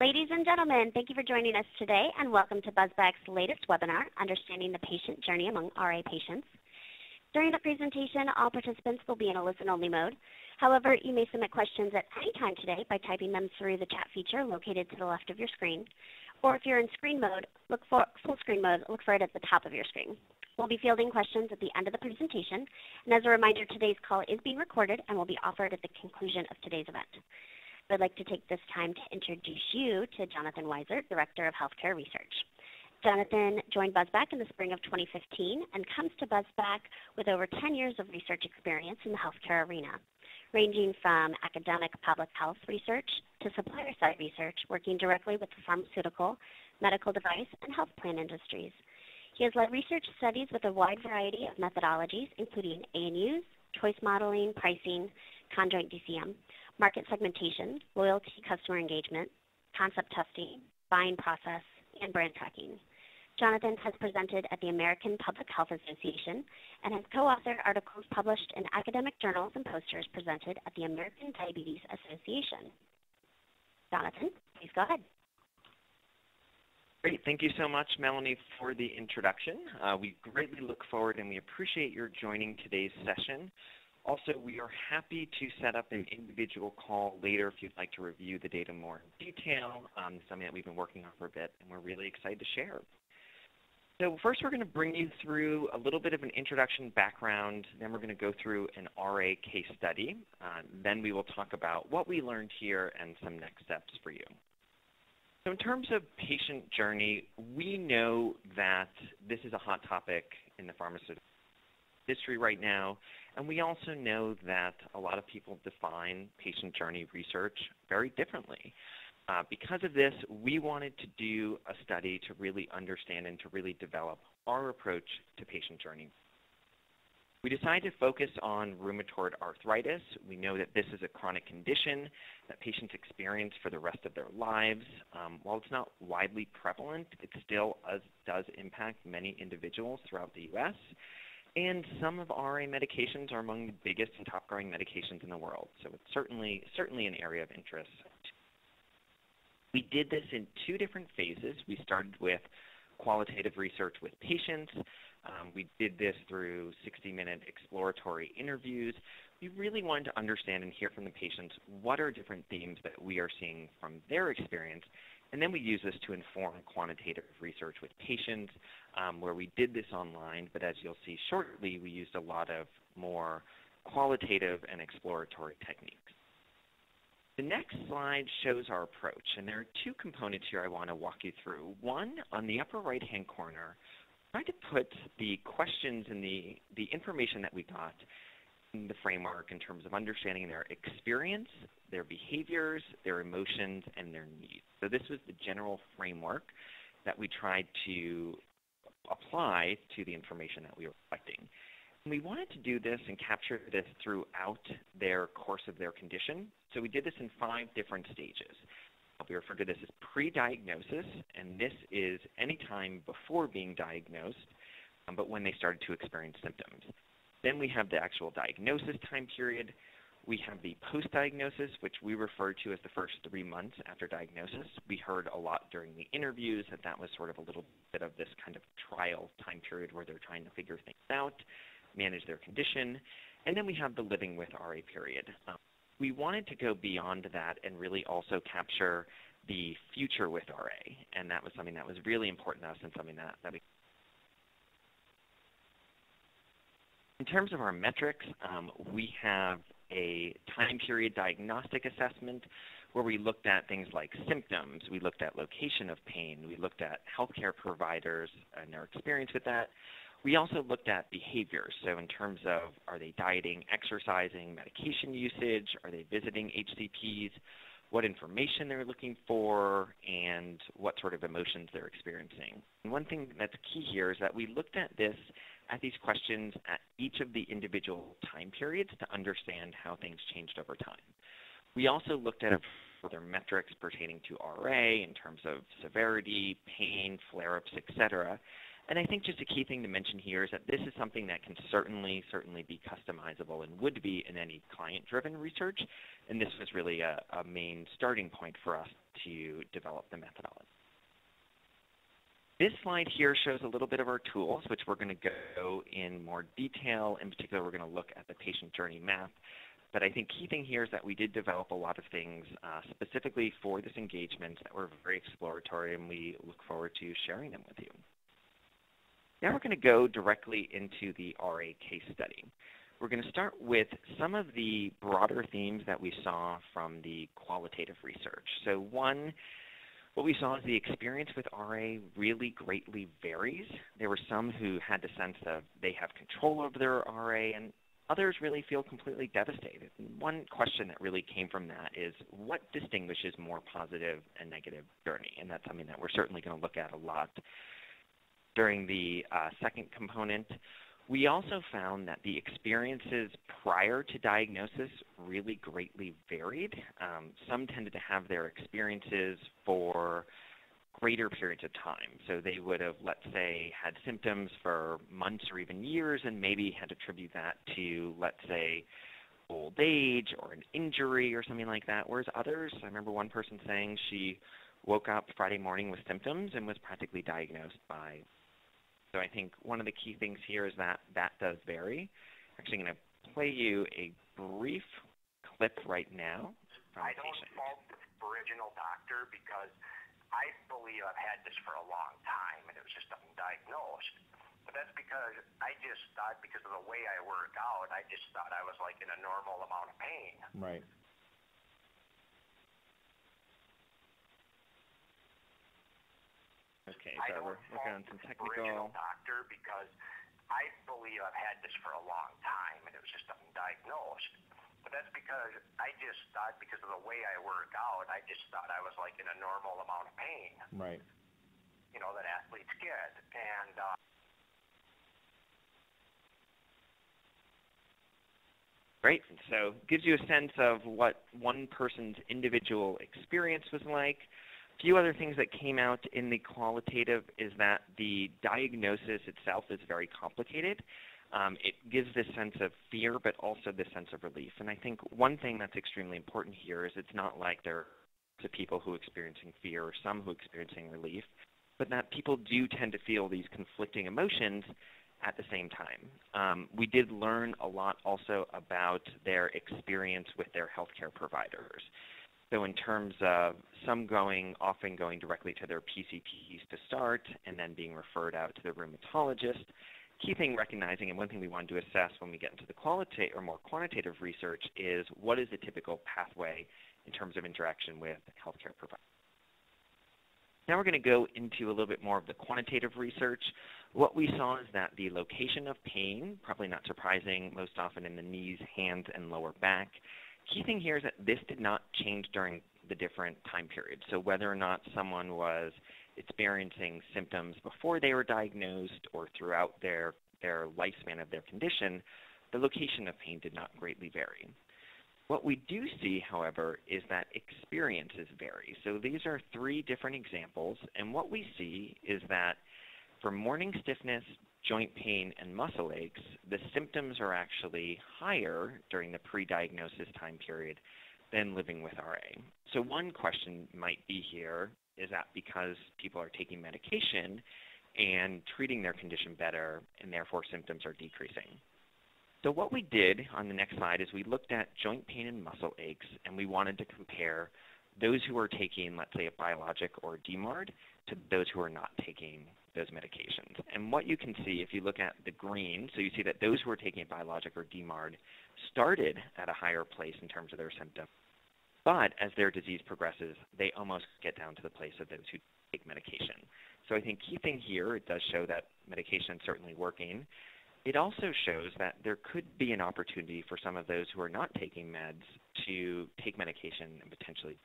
Ladies and gentlemen, thank you for joining us today and welcome to BuzzBack's latest webinar, Understanding the Patient Journey Among RA Patients. During the presentation, all participants will be in a listen-only mode. However, you may submit questions at any time today by typing them through the chat feature located to the left of your screen. Or if you're in screen mode, look for full screen mode, look for it at the top of your screen. We'll be fielding questions at the end of the presentation. And as a reminder, today's call is being recorded and will be offered at the conclusion of today's event. I'd like to take this time to introduce you to Jonathan Weiser, Director of Healthcare Research. Jonathan joined BuzzBack in the spring of 2015 and comes to BuzzBack with over 10 years of research experience in the healthcare arena, ranging from academic public health research to supplier-side research, working directly with the pharmaceutical, medical device, and health plan industries. He has led research studies with a wide variety of methodologies, including ANUs, choice modeling, pricing, conjoint DCM, market segmentation, loyalty customer engagement, concept testing, buying process, and brand tracking. Jonathan has presented at the American Public Health Association and has co-authored articles published in academic journals and posters presented at the American Diabetes Association. Jonathan, please go ahead. Great. Thank you so much, Melanie, for the introduction. We greatly look forward and we appreciate your joining today's session. Also, we are happy to set up an individual call later if you'd like to review the data more in detail, something that we've been working on for a bit, and we're really excited to share. So first, we're going to bring you through a little bit of an introduction background. Then we're going to go through an RA case study. Then we will talk about what we learned here and some next steps for you. So in terms of patient journey, we know that this is a hot topic in the pharmaceutical industry right now, and we also know that a lot of people define patient journey research very differently. Because of this, we wanted to do a study to really understand and to really develop our approach to patient journey. We decided to focus on rheumatoid arthritis. We know that this is a chronic condition that patients experience for the rest of their lives. While it's not widely prevalent, it still does impact many individuals throughout the U.S. And some of RA medications are among the biggest and top-growing medications in the world. So it's certainly an area of interest. We did this in two different phases. We started with qualitative research with patients. We did this through 60-minute exploratory interviews. We really wanted to understand and hear from the patients what are different themes that we are seeing from their experience. And then we use this to inform quantitative research with patients, where we did this online. But as you'll see shortly, we used a lot of more qualitative and exploratory techniques. The next slide shows our approach, and there are two components here I want to walk you through. One, on the upper right-hand corner, I tried to put the questions and the information that we got in the framework in terms of understanding their experience, their behaviors, their emotions, and their needs. So this was the general framework that we tried to apply to the information that we were collecting. We wanted to do this and capture this throughout their course of their condition. So we did this in 5 different stages. We refer to this as pre-diagnosis, and this is any time before being diagnosed, but when they started to experience symptoms. Then we have the actual diagnosis time period. We have the post-diagnosis, which we refer to as the first 3 months after diagnosis. We heard a lot during the interviews that that was sort of a little bit of this kind of trial time period where they're trying to figure things out, manage their condition. And then we have the living with RA period. We wanted to go beyond that and really also capture the future with RA, and that was something that was really important to us and something that we... In terms of our metrics, we have a time period diagnostic assessment where we looked at things like symptoms, we looked at location of pain, we looked at healthcare providers and their experience with that. We also looked at behaviors, so in terms of are they dieting, exercising, medication usage, are they visiting HCPs, what information they're looking for, and what sort of emotions they're experiencing. And one thing that's key here is that we looked at these questions at each of the individual time periods to understand how things changed over time. We also looked at other metrics pertaining to RA in terms of severity, pain, flare-ups, etc. And I think just a key thing to mention here is that this is something that can certainly be customizable and would be in any client-driven research, and this was really a main starting point for us to develop the methodology. This slide here shows a little bit of our tools, which we're going to go in more detail. In particular, we're going to look at the patient journey map. But I think key thing here is that we did develop a lot of things specifically for this engagement that were very exploratory, and we look forward to sharing them with you. Now we're going to go directly into the RA case study. We're going to start with some of the broader themes that we saw from the qualitative research. So one, what we saw is the experience with RA really greatly varies. There were some who had the sense of they have control over their RA, and others really feel completely devastated. And one question that really came from that is what distinguishes more positive and negative journey? And that's something that we're certainly going to look at a lot during the second component. We also found that the experiences prior to diagnosis really greatly varied. Some tended to have their experiences for greater periods of time. So they would have, let's say, had symptoms for months or even years and maybe had to attribute that to, let's say, old age or an injury or something like that. Whereas others, I remember one person saying she woke up Friday morning with symptoms and was practically diagnosed by. So I think one of the key things here is that that does vary. I'm actually going to play you a brief clip right now from a patient. I don't fault the original doctor because I believe I've had this for a long time and it was just undiagnosed. But that's because I just thought, because of the way I work out, I just thought I was like in a normal amount of pain. Right. Okay, so we're working on some technical. Doctor, because I believe I've had this for a long time and it was just undiagnosed. But that's because I just thought, because of the way I work out, I just thought I was like in a normal amount of pain. Right. You know, that athletes get. And Great. So it gives you a sense of what one person's individual experience was like. A few other things that came out in the qualitative is that the diagnosis itself is very complicated. It gives this sense of fear, but also this sense of relief. And I think one thing that's extremely important here is it's not like there are the people who are experiencing fear or some who are experiencing relief, but that people do tend to feel these conflicting emotions at the same time. We did learn a lot also about their experience with their healthcare providers. So in terms of some often going directly to their PCPs to start and then being referred out to the rheumatologist, key thing recognizing, and one thing we wanted to assess when we get into the qualitative or more quantitative research is what is the typical pathway in terms of interaction with healthcare providers. Now we're going to go into a little bit more of the quantitative research. What we saw is that the location of pain, probably not surprising, most often in the knees, hands, and lower back. Key thing here is that this did not change during the different time periods. So whether or not someone was experiencing symptoms before they were diagnosed or throughout their lifespan of their condition, the location of pain did not greatly vary. What we do see, however, is that experiences vary. So these are three different examples, and what we see is that for morning stiffness, joint pain, and muscle aches, the symptoms are actually higher during the pre-diagnosis time period than living with RA. So one question might be here, is that because people are taking medication and treating their condition better, and therefore symptoms are decreasing? So what we did on the next slide is we looked at joint pain and muscle aches, and we wanted to compare those who are taking, let's say, a biologic or a DMARD to those who are not taking those medications. And what you can see if you look at the green, so you see that those who are taking a biologic or DMARD started at a higher place in terms of their symptoms, but as their disease progresses, they almost get down to the place of those who take medication. So I think key thing here, it does show that medication is certainly working. It also shows that there could be an opportunity for some of those who are not taking meds to take medication and potentially.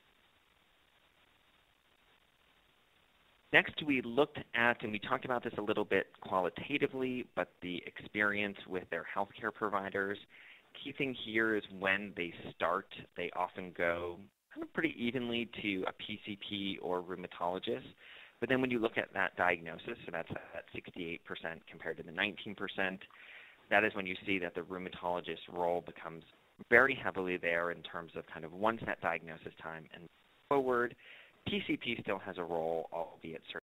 Next, we looked at, and we talked about this a little bit qualitatively, but the experience with their healthcare providers. Key thing here is when they start, they often go kind of pretty evenly to a PCP or rheumatologist. But then when you look at that diagnosis, so that's at 68% compared to the 19%, that is when you see that the rheumatologist's role becomes very heavily there in terms of kind of once that diagnosis time and forward. PCP still has a role, albeit